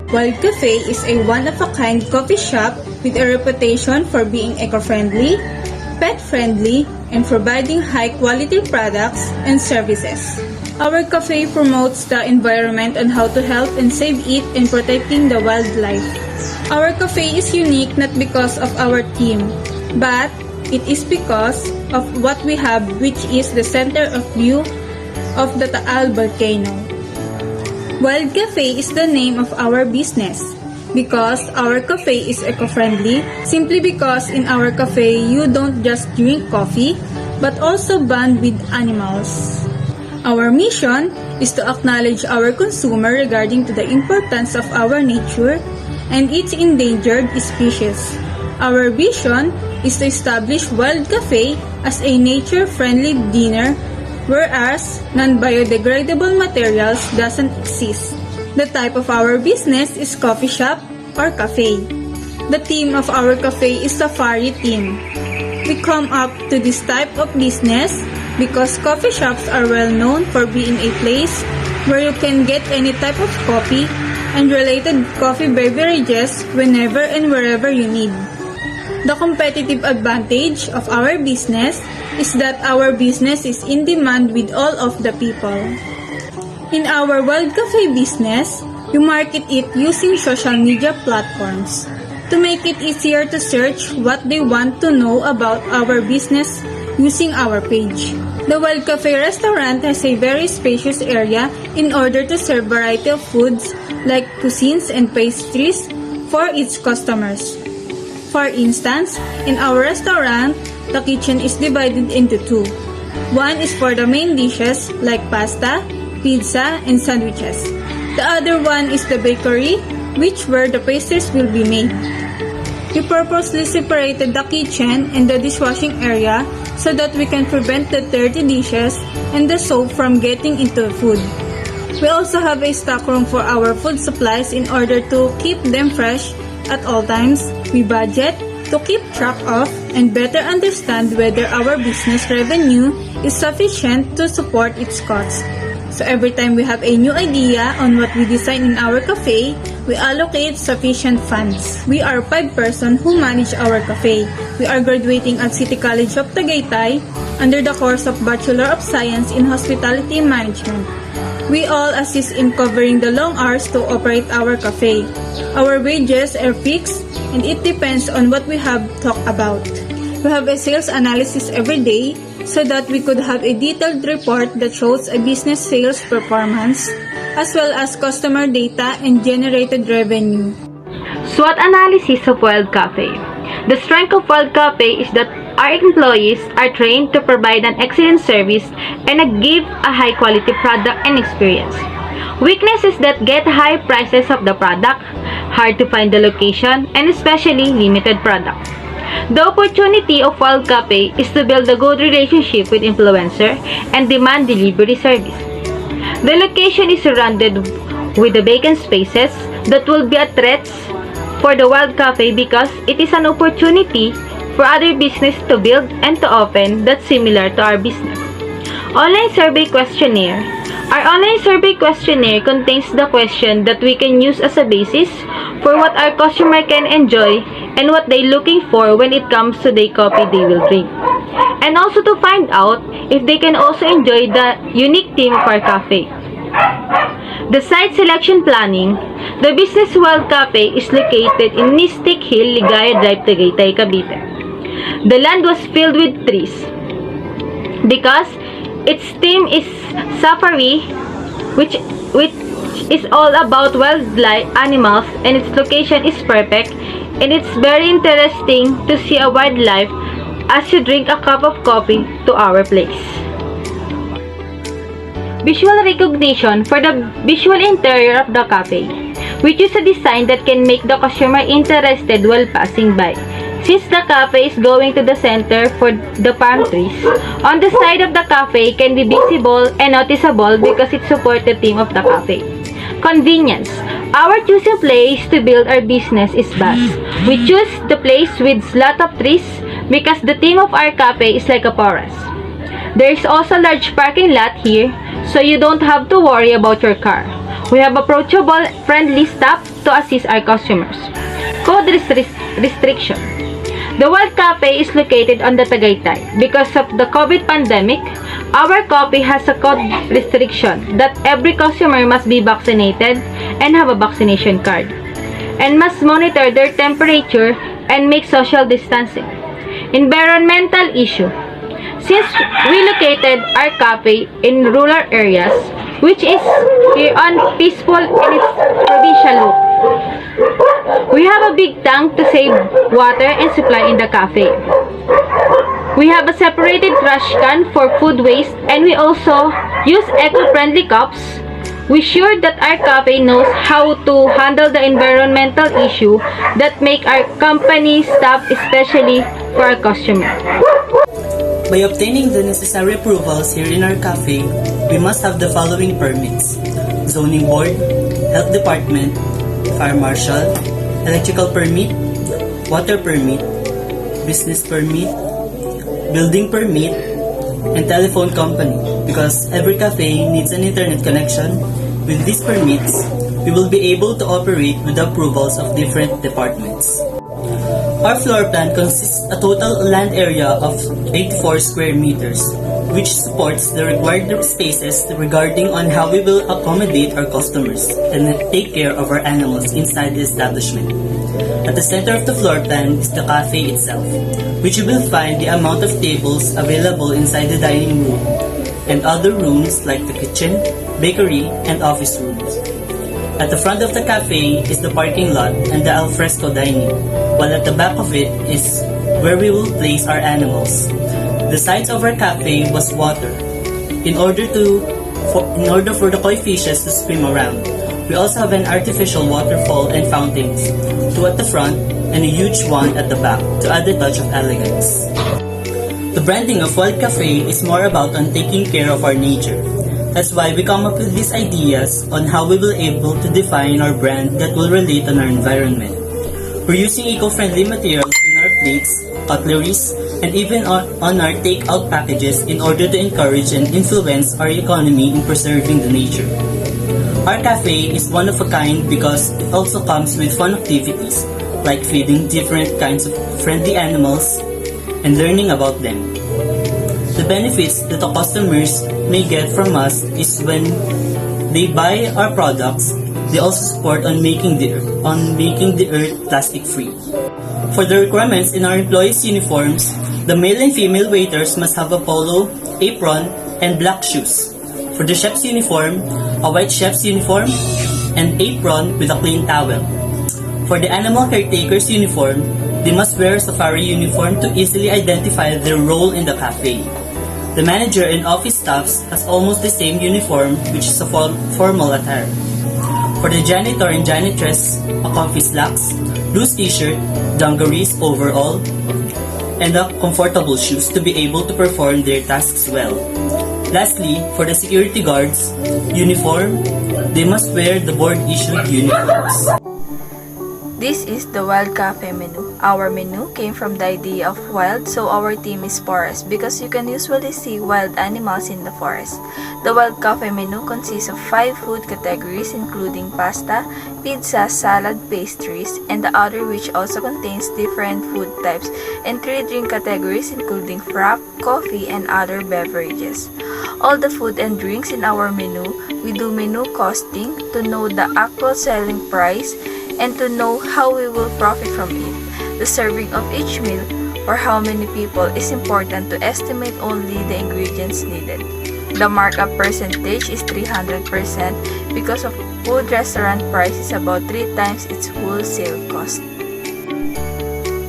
Wild Cafe is a one-of-a-kind coffee shop with a reputation for being eco-friendly, pet-friendly, and providing high-quality products and services. Our cafe promotes the environment on how to help and save it in protecting the wildlife. Our cafe is unique not because of our theme, but it is because of what we have, which is the center of view of the Taal volcano. Wild Cafe is the name of our business because our cafe is eco-friendly, simply because in our cafe you don't just drink coffee but also bond with animals. Our mission is to acknowledge our consumer regarding to the importance of our nature and its endangered species. Our vision is to establish Wild Cafe as a nature-friendly dinner, whereas non-biodegradable materials doesn't exist. The type of our business is coffee shop or cafe. The theme of our cafe is safari theme. We come up to this type of business because coffee shops are well known for being a place where you can get any type of coffee and related coffee beverages whenever and wherever you need. The competitive advantage of our business is that our business is in demand with all of the people. In our Wild Cafe business, we market it using social media platforms to make it easier to search what they want to know about our business using our page. The Wild Cafe restaurant has a very spacious area in order to serve variety of foods like cuisines and pastries for its customers. For instance, in our restaurant, the kitchen is divided into two. One is for the main dishes like pasta, pizza, and sandwiches. The other one is the bakery, which where the pastries will be made. We purposely separated the kitchen and the dishwashing area so that we can prevent the dirty dishes and the soap from getting into food. We also have a stock room for our food supplies in order to keep them fresh at all times. We budget to keep track of and better understand whether our business revenue is sufficient to support its costs. So every time we have a new idea on what we design in our cafe, we allocate sufficient funds. We are 5 persons who manage our cafe. We are graduating at City College of Tagaytay under the course of Bachelor of Science in Hospitality Management. We all assist in covering the long hours to operate our cafe. Our wages are fixed and it depends on what we have talked about. We have a sales analysis every day so that we could have a detailed report that shows a business sales performance as well as customer data and generated revenue. SWOT analysis of Wild Cafe. The strength of Wild Cafe is that our employees are trained to provide an excellent service and give a high quality product and experience. Weaknesses that get high prices of the product, hard to find the location, and especially limited products. The opportunity of Wild Cafe is to build a good relationship with influencer and demand delivery service. The location is surrounded with the vacant spaces that will be a threat for the Wild Cafe because it is an opportunity for other business to build and to open that's similar to our business. Online survey questionnaire. Our online survey questionnaire contains the question that we can use as a basis for what our customer can enjoy and what they're looking for when it comes to the coffee they will drink. And also to find out if they can also enjoy the unique theme of our cafe. The site selection planning. The Business Wild Cafe is located in Mystic Hill, Ligaya Drive, Tagaytay, Cavite. The land was filled with trees because its theme is safari, which is all about wildlife animals, and its location is perfect, and it's very interesting to see a wildlife as you drink a cup of coffee to our place. Visual recognition. For the visual interior of the cafe, we choose a design that can make the customer interested while passing by. Since the cafe is going to the center for the palm trees, on the side of the cafe can be visible and noticeable because it supports the theme of the cafe. Convenience. Our choosing place to build our business is vast. We choose the place with lot of trees because the theme of our cafe is like a forest. There is also a large parking lot here, so you don't have to worry about your car. We have approachable, friendly staff to assist our customers. Code restriction. The Wild Cafe is located on the Tagaytay. Because of the COVID pandemic, our coffee has a code restriction that every customer must be vaccinated and have a vaccination card, and must monitor their temperature and make social distancing. Environmental issue. Since we located our cafe in rural areas, which is here on peaceful in its provincial look, we have a big tank to save water and supply in the cafe. We have a separated trash can for food waste, and we also use eco-friendly cups. We sure that our cafe knows how to handle the environmental issue that make our company staff, especially for our customer. By obtaining the necessary approvals here in our cafe, we must have the following permits: Zoning Board, Health Department, Fire Marshal, Electrical Permit, Water Permit, Business Permit, Building Permit, and Telephone Company. Because every cafe needs an internet connection, with these permits, we will be able to operate with the approvals of different departments. Our floor plan consists a total land area of 84 square meters, which supports the required spaces regarding on how we will accommodate our customers and take care of our animals inside the establishment. At the center of the floor plan is the cafe itself, which you will find the amount of tables available inside the dining room and other rooms like the kitchen, bakery, and office rooms. At the front of the cafe is the parking lot and the alfresco dining, while at the back of it is where we will place our animals. The sides of our cafe was water. In order for the koi fishes to swim around, we also have an artificial waterfall and fountains, two at the front and a huge one at the back to add a touch of elegance. The branding of Wild Cafe is more about on taking care of our nature. That's why we come up with these ideas on how we will able to define our brand that will relate on our environment. We're using eco-friendly materials in our plates, cutleries, and even on our take-out packages in order to encourage and influence our economy in preserving the nature. Our cafe is one of a kind because it also comes with fun activities like feeding different kinds of friendly animals and learning about them. The benefits that the customers may get from us is when they buy our products, they also support on making the earth plastic free. For the requirements in our employees' uniforms, the male and female waiters must have a polo, apron, and black shoes. For the chef's uniform, a white chef's uniform, and apron with a clean towel. For the animal caretaker's uniform, they must wear a safari uniform to easily identify their role in the cafe. The manager and office staffs has almost the same uniform, which is a formal attire. For the janitor and janitress, a comfy slacks, loose t-shirt, dungarees, overall, and a comfortable shoes to be able to perform their tasks well. Lastly, for the security guards, uniform, they must wear the board-issued uniforms. This is the Wild Cafe menu. Our menu came from the idea of wild, so our theme is forest because you can usually see wild animals in the forest. The Wild Cafe menu consists of 5 food categories including pasta, pizza, salad, pastries, and the other which also contains different food types, and 3 drink categories including frap, coffee, and other beverages. All the food and drinks in our menu, we do menu costing to know the actual selling price and to know how we will profit from it. The serving of each meal or how many people is important to estimate only the ingredients needed. The markup percentage is 300% because of food restaurant price is about 3 times its wholesale cost.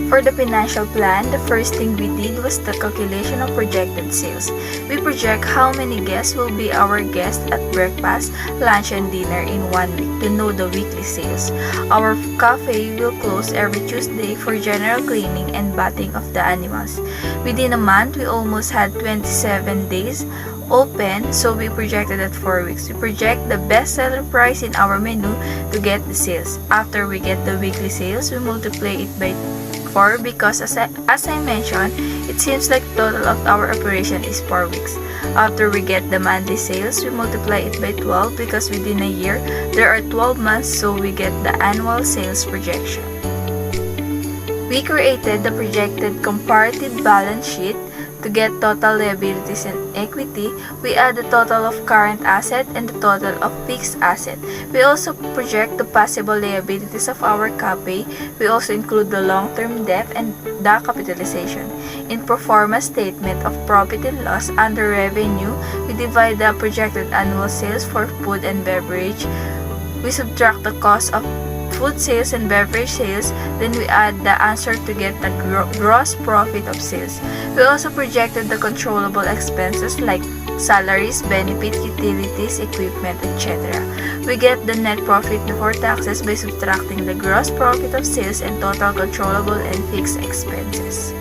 For the financial plan, the first thing we did was the calculation of projected sales. We project how many guests will be our guests at breakfast, lunch, and dinner in 1 week to know the weekly sales. Our cafe will close every Tuesday for general cleaning and bathing of the animals. Within a month, we almost had 27 days open, so we projected at 4 weeks. We project the best seller price in our menu to get the sales. After we get the weekly sales, we multiply it by 4 because as I mentioned, it seems like total of our operation is 4 weeks. After we get the monthly sales, we multiply it by 12 because within a year, there are 12 months, so we get the annual sales projection. We created the projected comparative balance sheet. To get total liabilities and equity, we add the total of current asset and the total of fixed asset. We also project the possible liabilities of our cafe. We also include the long-term debt and the capitalization. In pro forma statement of profit and loss under revenue, we divide the projected annual sales for food and beverage. We subtract the cost of food sales and beverage sales, then we add the answer to get the gross profit of sales. We also projected the controllable expenses like salaries, benefits, utilities, equipment, etc. We get the net profit before taxes by subtracting the gross profit of sales and total controllable and fixed expenses.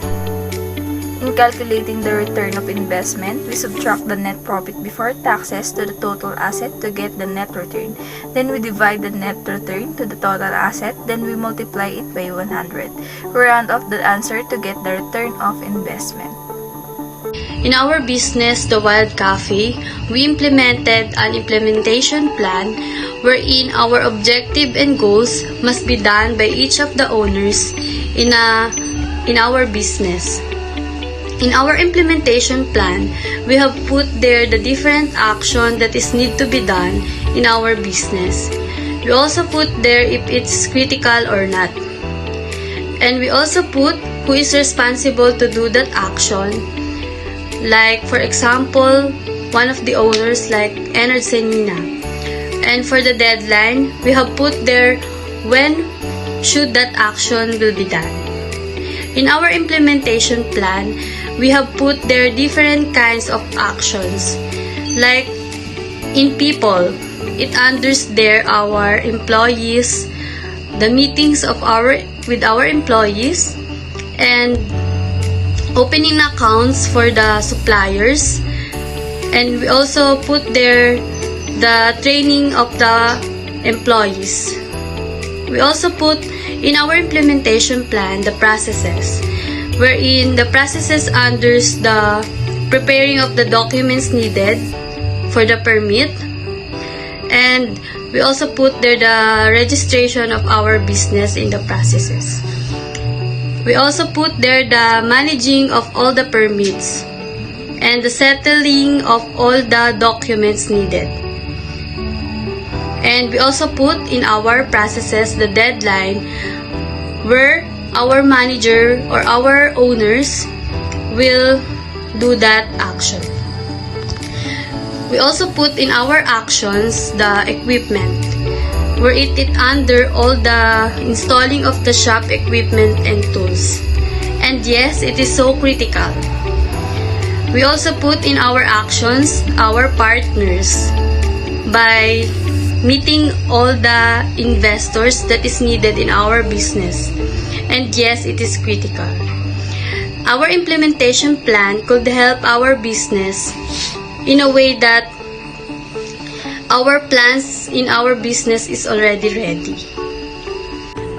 In calculating the return of investment, we subtract the net profit before taxes to the total asset to get the net return. Then we divide the net return to the total asset, then we multiply it by 100. We round off the answer to get the return of investment. In our business, The Wild Cafe, we implemented an implementation plan wherein our objective and goals must be done by each of the owners in our business. In our implementation plan, we have put there the different action that is need to be done in our business. We also put there if it's critical or not. And we also put who is responsible to do that action. Like for example, one of the owners like Enard Senina. And for the deadline, we have put there when should that action will be done. In our implementation plan, we have put there different kinds of actions. Like in people, it unders there our employees, the meetings with our employees, and opening accounts for the suppliers. And we also put there the training of the employees. We also put in our implementation plan the processes, wherein the processes unders the preparing of the documents needed for the permit, and we also put there the registration of our business in the processes. We also put there the managing of all the permits and the settling of all the documents needed. And we also put in our processes the deadline where our manager or our owners will do that action. We also put in our actions the equipment, where it under all the installing of the shop equipment and tools. And yes, it is so critical. We also put in our actions our partners by meeting all the investors that is needed in our business. And yes, it is critical. Our implementation plan could help our business in a way that our plans in our business is already ready.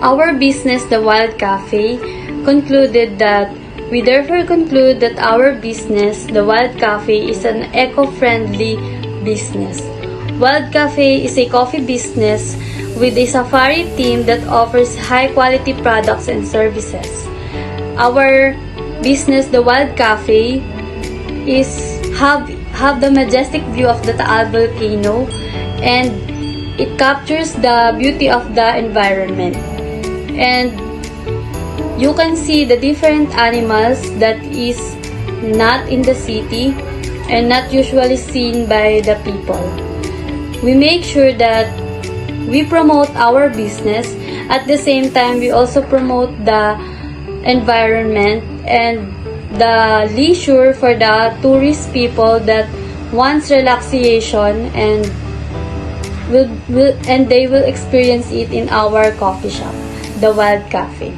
Our business, The Wild Cafe, concluded that we therefore conclude that our business, The Wild Cafe, is an eco-friendly business. Wild Cafe is a coffee business with a safari team that offers high-quality products and services. Our business, The Wild Cafe, have the majestic view of the Taal volcano, and it captures the beauty of the environment. And you can see the different animals that is not in the city and not usually seen by the people. We make sure that we promote our business. At the same time, we also promote the environment and the leisure for the tourist people that wants relaxation and they will experience it in our coffee shop, The Wild Cafe.